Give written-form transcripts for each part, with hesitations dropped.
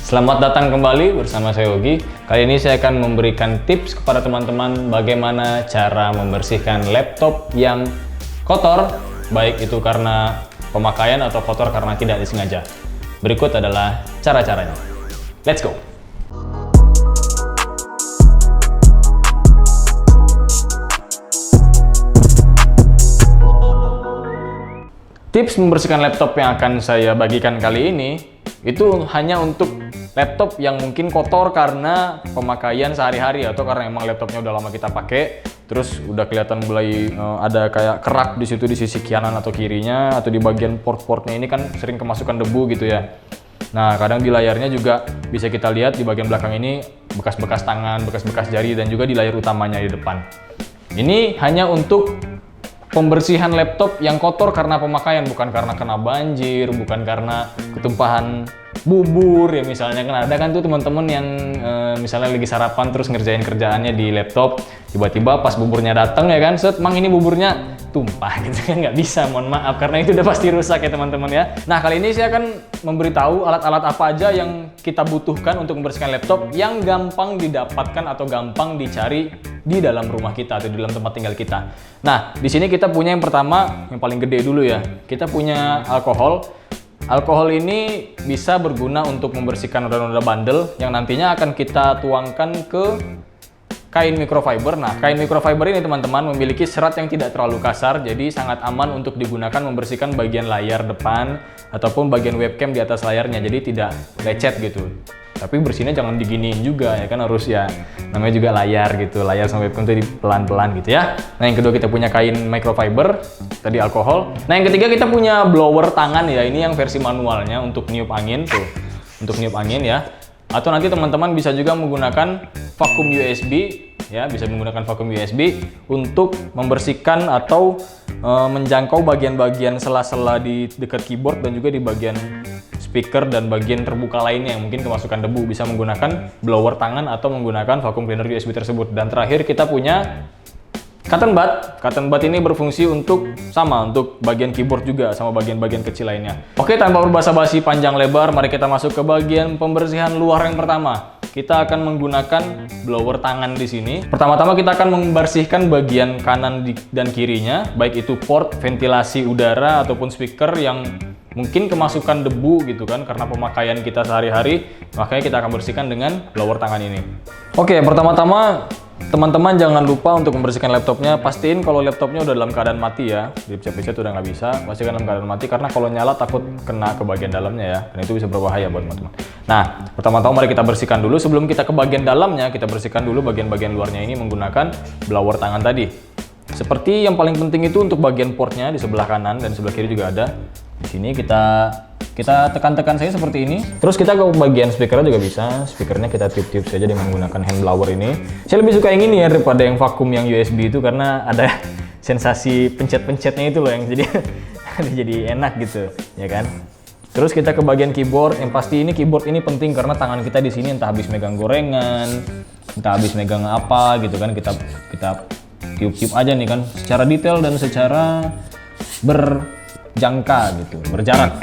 Selamat datang kembali bersama saya Yogi. Kali ini saya akan memberikan tips kepada teman-teman bagaimana cara membersihkan laptop yang kotor, baik itu karena pemakaian atau kotor karena tidak disengaja. Berikut adalah cara-caranya. Let's go! Tips membersihkan laptop yang akan saya bagikan kali ini itu hanya untuk laptop yang mungkin kotor karena pemakaian sehari-hari atau karena emang laptopnya udah lama kita pakai, terus udah kelihatan mulai ada kayak kerak di situ di sisi kanan atau kirinya atau di bagian port-portnya ini kan sering kemasukan debu gitu ya. Nah, kadang di layarnya juga bisa kita lihat di bagian belakang ini bekas-bekas tangan, bekas-bekas jari dan juga di layar utamanya di depan. Ini hanya untuk pembersihan laptop yang kotor karena pemakaian, bukan karena kena banjir, bukan karena ketumpahan bubur ya misalnya. Kan ada kan tuh teman-teman yang misalnya lagi sarapan terus ngerjain kerjaannya di laptop, tiba-tiba pas buburnya datang ya kan, set, mang ini buburnya tumpah gitu kan, nggak bisa, mohon maaf karena itu udah pasti rusak ya teman-teman ya. Nah, kali ini saya akan memberitahu alat-alat apa aja yang kita butuhkan untuk membersihkan laptop yang gampang didapatkan atau gampang dicari di dalam rumah kita atau di dalam tempat tinggal kita. Nah, di sini kita punya yang pertama, yang paling gede dulu ya. Kita punya alkohol. Alkohol ini bisa berguna untuk membersihkan roda-roda bandel yang nantinya akan kita tuangkan ke kain microfiber. Nah, kain microfiber ini teman-teman memiliki serat yang tidak terlalu kasar, jadi sangat aman untuk digunakan membersihkan bagian layar depan ataupun bagian webcam di atas layarnya, jadi tidak lecet gitu. Tapi bersihnya jangan diginiin juga ya kan, harus ya namanya juga layar gitu, layar sama webcam itu pelan-pelan gitu ya. Nah, yang kedua kita punya kain microfiber, tadi alkohol. Nah, yang ketiga kita punya blower tangan ya, ini yang versi manualnya untuk niup angin tuh, untuk niup angin ya. Atau nanti teman-teman bisa juga menggunakan vakum USB ya, bisa menggunakan vakum USB untuk membersihkan atau menjangkau bagian-bagian sela-sela di dekat keyboard dan juga di bagian speaker dan bagian terbuka lainnya yang mungkin kemasukan debu, bisa menggunakan blower tangan atau menggunakan vacuum cleaner USB tersebut. Dan terakhir kita punya cotton bud. Cotton bud ini berfungsi untuk bagian keyboard juga sama bagian-bagian kecil lainnya. Oke, tanpa berbasa-basi panjang lebar, mari kita masuk ke bagian pembersihan luar yang pertama. Kita akan menggunakan blower tangan di sini. Pertama-tama kita akan membersihkan bagian kanan dan kirinya, baik itu port, ventilasi udara ataupun speaker yang mungkin kemasukan debu gitu kan karena pemakaian kita sehari-hari, makanya kita akan bersihkan dengan blower tangan ini. Oke, pertama-tama teman-teman jangan lupa untuk membersihkan laptopnya. Pastiin kalau laptopnya udah dalam keadaan mati ya, dipencet-pencet udah nggak bisa, pastikan dalam keadaan mati karena kalau nyala takut kena ke bagian dalamnya ya, dan itu bisa berbahaya buat teman-teman. Nah, pertama-tama mari kita bersihkan dulu. Sebelum kita ke bagian dalamnya, kita bersihkan dulu bagian-bagian luarnya ini menggunakan blower tangan tadi. Seperti yang paling penting itu untuk bagian portnya di sebelah kanan dan sebelah kiri juga ada. Di sini kita tekan-tekan saja seperti ini. Terus kita ke bagian speakernya juga bisa. Speakernya kita tiup-tiup saja dengan menggunakan hand blower ini. Saya lebih suka yang ini ya daripada yang vakum yang USB itu karena ada sensasi pencet-pencetnya itu loh yang jadi enak gitu, ya kan? Terus kita ke bagian keyboard. Yang pasti ini keyboard ini penting karena tangan kita di sini entah habis megang gorengan, entah habis megang apa gitu kan, kita tiup-tiup aja nih kan secara detail dan secara berjangka gitu, berjarak.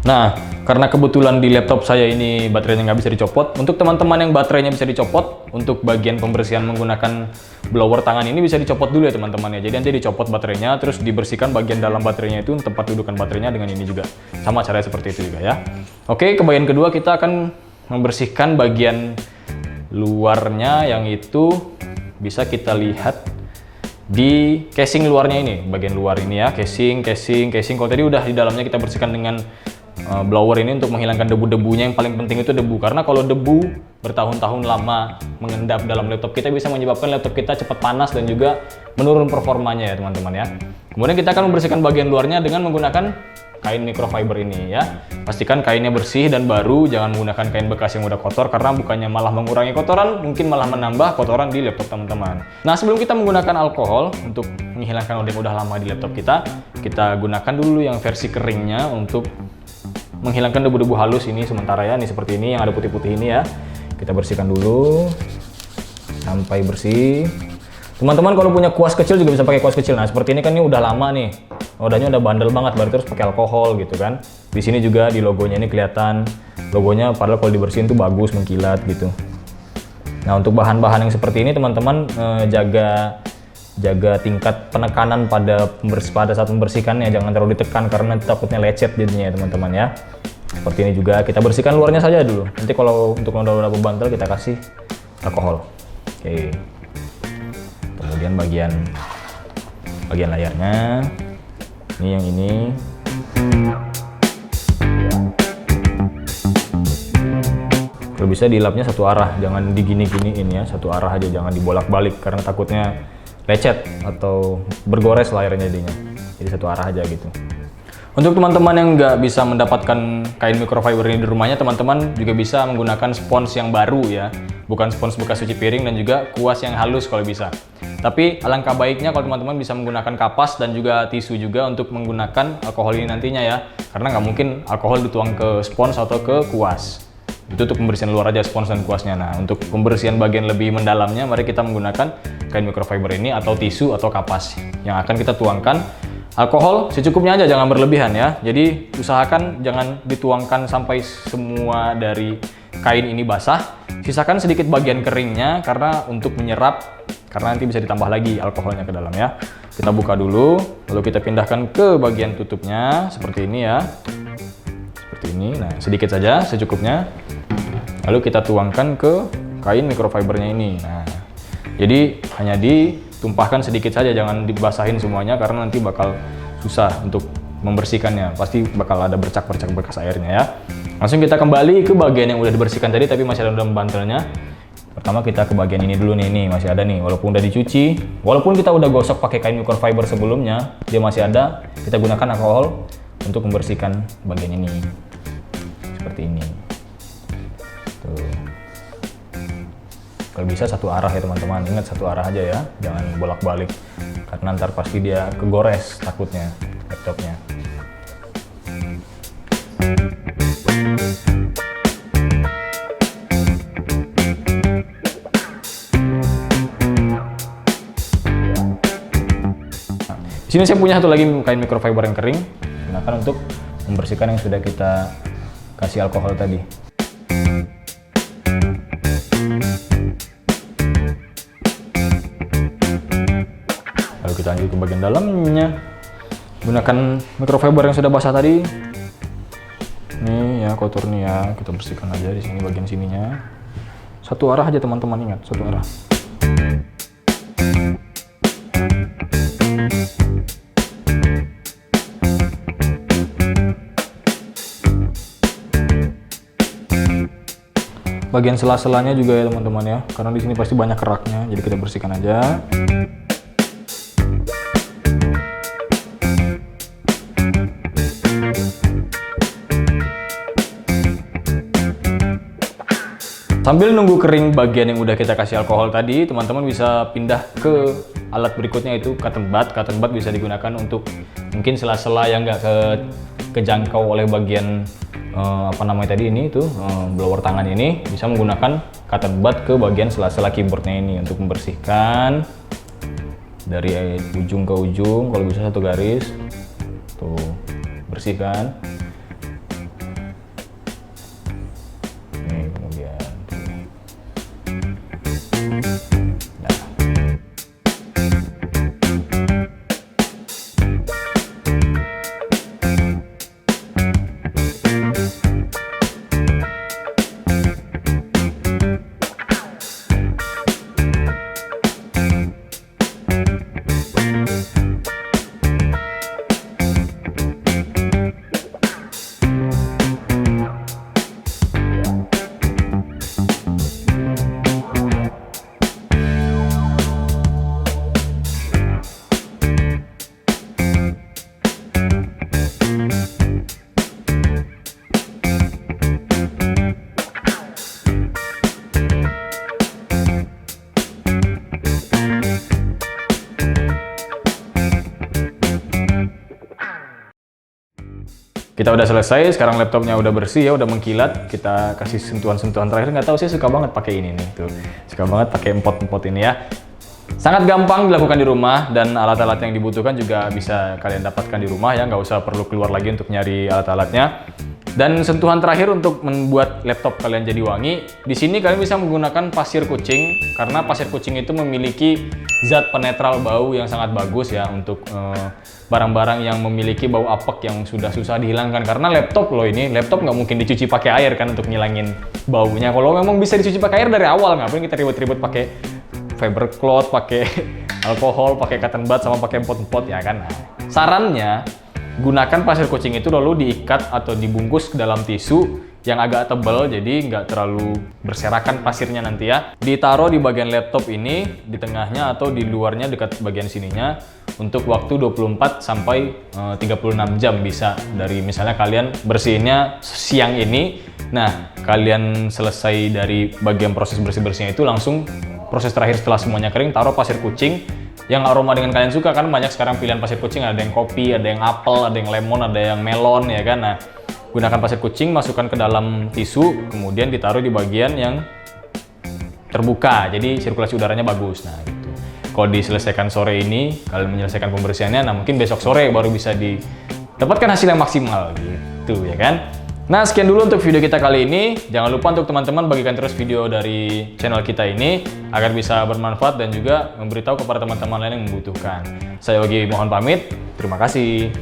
Nah, karena kebetulan di laptop saya ini baterainya nggak bisa dicopot, untuk teman-teman yang baterainya bisa dicopot, untuk bagian pembersihan menggunakan blower tangan ini bisa dicopot dulu ya teman-teman ya. Jadi nanti dicopot baterainya, terus dibersihkan bagian dalam baterainya itu, tempat dudukan baterainya dengan ini juga. Sama caranya seperti itu juga ya. Oke, ke bagian kedua kita akan membersihkan bagian luarnya yang itu bisa kita lihat di casing luarnya ini, bagian luar ini ya, casing. Kalau tadi udah di dalamnya kita bersihkan dengan blower ini untuk menghilangkan debu-debunya. Yang paling penting itu debu, karena kalau debu bertahun-tahun lama mengendap dalam laptop kita bisa menyebabkan laptop kita cepat panas dan juga menurun performanya ya teman-teman ya. Kemudian kita akan membersihkan bagian luarnya dengan menggunakan kain microfiber ini ya. Pastikan kainnya bersih dan baru, jangan menggunakan kain bekas yang udah kotor karena bukannya malah mengurangi kotoran, mungkin malah menambah kotoran di laptop teman-teman. Nah, sebelum kita menggunakan alkohol untuk menghilangkan odeng udah lama di laptop kita gunakan dulu yang versi keringnya untuk menghilangkan debu-debu halus ini sementara ya. Ini seperti ini yang ada putih-putih ini ya. Kita bersihkan dulu. sampai bersih. Teman-teman kalau punya kuas kecil juga bisa pakai kuas kecil. Nah, seperti ini kan ini udah lama nih. Rodanya udah bandel banget, berarti terus pakai alkohol gitu kan. Di sini juga di logonya ini kelihatan logonya, padahal kalau dibersihin tuh bagus, mengkilat gitu. Nah, untuk bahan-bahan yang seperti ini teman-teman jaga tingkat penekanan pada saat membersihkannya, jangan terlalu ditekan karena takutnya lecet jadinya ya teman-teman ya. Seperti ini juga kita bersihkan luarnya saja dulu. Nanti kalau untuk noda-noda pembantel kita kasih alkohol. Oke. Kemudian bagian layarnya, ini yang ini. Kalau bisa dilapnya satu arah, jangan digini-giniin ya, satu arah aja, jangan dibolak-balik karena takutnya lecet atau bergores layarnya jadinya. Jadi satu arah aja gitu. Untuk teman-teman yang nggak bisa mendapatkan kain microfiber ini di rumahnya, teman-teman juga bisa menggunakan spons yang baru ya, bukan spons bekas cuci piring, dan juga kuas yang halus kalau bisa. Tapi alangkah baiknya kalau teman-teman bisa menggunakan kapas dan juga tisu juga untuk menggunakan alkohol ini nantinya ya, karena nggak mungkin alkohol dituang ke spons atau ke kuas. Itu untuk pembersihan luar aja spons dan kuasnya. Nah, untuk pembersihan bagian lebih mendalamnya, mari kita menggunakan kain microfiber ini atau tisu atau kapas yang akan kita tuangkan. Alkohol secukupnya aja, jangan berlebihan ya. Jadi usahakan jangan dituangkan sampai semua dari kain ini basah. Sisakan sedikit bagian keringnya karena untuk menyerap, karena nanti bisa ditambah lagi alkoholnya ke dalam ya. Kita buka dulu, lalu kita pindahkan ke bagian tutupnya seperti ini ya. Seperti ini. Nah, sedikit saja secukupnya. Lalu kita tuangkan ke kain microfibernya ini. Nah, jadi hanya ditumpahkan sedikit saja, jangan dibasahin semuanya karena nanti bakal susah untuk membersihkannya. Pasti bakal ada bercak-bercak bekas airnya ya. Langsung kita kembali ke bagian yang udah dibersihkan tadi tapi masih ada dalam bantalnya. Pertama kita ke bagian ini dulu nih, masih ada nih, walaupun udah dicuci, walaupun kita udah gosok pakai kain microfiber sebelumnya, dia masih ada. Kita gunakan alkohol untuk membersihkan bagian ini. Seperti ini. Tuh. Kalau bisa satu arah ya teman-teman, ingat satu arah aja ya, jangan bolak-balik karena ntar pasti dia kegores takutnya laptopnya. Di sini saya punya satu lagi kain microfiber yang kering, gunakan untuk membersihkan yang sudah kita kasih alkohol tadi. Lalu kita lanjut ke bagian dalamnya. Gunakan microfiber yang sudah basah tadi. Nih ya kotor nih ya, kita bersihkan aja di sini bagian sininya. Satu arah aja teman-teman, ingat satu arah. Bagian sela-selanya juga ya teman-teman ya, karena di sini pasti banyak keraknya, jadi kita bersihkan aja. Sambil nunggu kering bagian yang udah kita kasih alkohol tadi, teman-teman bisa pindah ke alat berikutnya, itu cotton bud. Cotton bud bisa digunakan untuk mungkin sela-sela yang nggak kejangkau oleh bagian apa namanya tadi ini tuh blower tangan ini, bisa menggunakan cotton bud ke bagian sela-sela keyboardnya ini untuk membersihkan dari ujung ke ujung, kalau bisa satu garis tuh bersihkan. Nih kemudian tuh. Nah. Kita udah selesai, sekarang laptopnya udah bersih ya, udah mengkilat. Kita kasih sentuhan-sentuhan terakhir. Nggak tahu, saya suka banget pakai ini nih, tuh. Suka banget pakai empot-empot ini ya. Sangat gampang dilakukan di rumah, dan alat-alat yang dibutuhkan juga bisa kalian dapatkan di rumah ya, nggak usah perlu keluar lagi untuk nyari alat-alatnya. Dan sentuhan terakhir untuk membuat laptop kalian jadi wangi, di sini kalian bisa menggunakan pasir kucing, karena pasir kucing itu memiliki zat penetral bau yang sangat bagus ya untuk barang-barang yang memiliki bau apek yang sudah susah dihilangkan. Karena laptop loh ini, laptop nggak mungkin dicuci pakai air kan untuk ngilangin baunya. Kalau memang bisa dicuci pakai air dari awal, ngapain kita ribet-ribet pakai fiber cloth, pakai alkohol, pakai cotton bud, sama pakai empot-empot ya kan. Nah, sarannya, gunakan pasir kucing itu lalu diikat atau dibungkus ke dalam tisu yang agak tebal, jadi nggak terlalu berserakan pasirnya nanti ya. Ditaruh di bagian laptop ini, di tengahnya atau di luarnya dekat bagian sininya, untuk waktu 24 sampai 36 jam bisa. Dari misalnya kalian bersihinnya siang ini, nah kalian selesai dari bagian proses bersih-bersihnya itu, langsung proses terakhir setelah semuanya kering, taruh pasir kucing yang aroma dengan kalian suka. Kan banyak sekarang pilihan pasir kucing, ada yang kopi, ada yang apel, ada yang lemon, ada yang melon ya kan. Nah, gunakan pasir kucing, masukkan ke dalam tisu, kemudian ditaruh di bagian yang terbuka, jadi sirkulasi udaranya bagus. Nah gitu. Kalau diselesaikan sore ini, kalian menyelesaikan pembersihannya, nah mungkin besok sore baru bisa didapatkan hasil yang maksimal gitu ya kan. Nah, sekian dulu untuk video kita kali ini. Jangan lupa untuk teman-teman bagikan terus video dari channel kita ini agar bisa bermanfaat dan juga memberitahu kepada teman-teman lain yang membutuhkan. Saya Yogi mohon pamit. Terima kasih.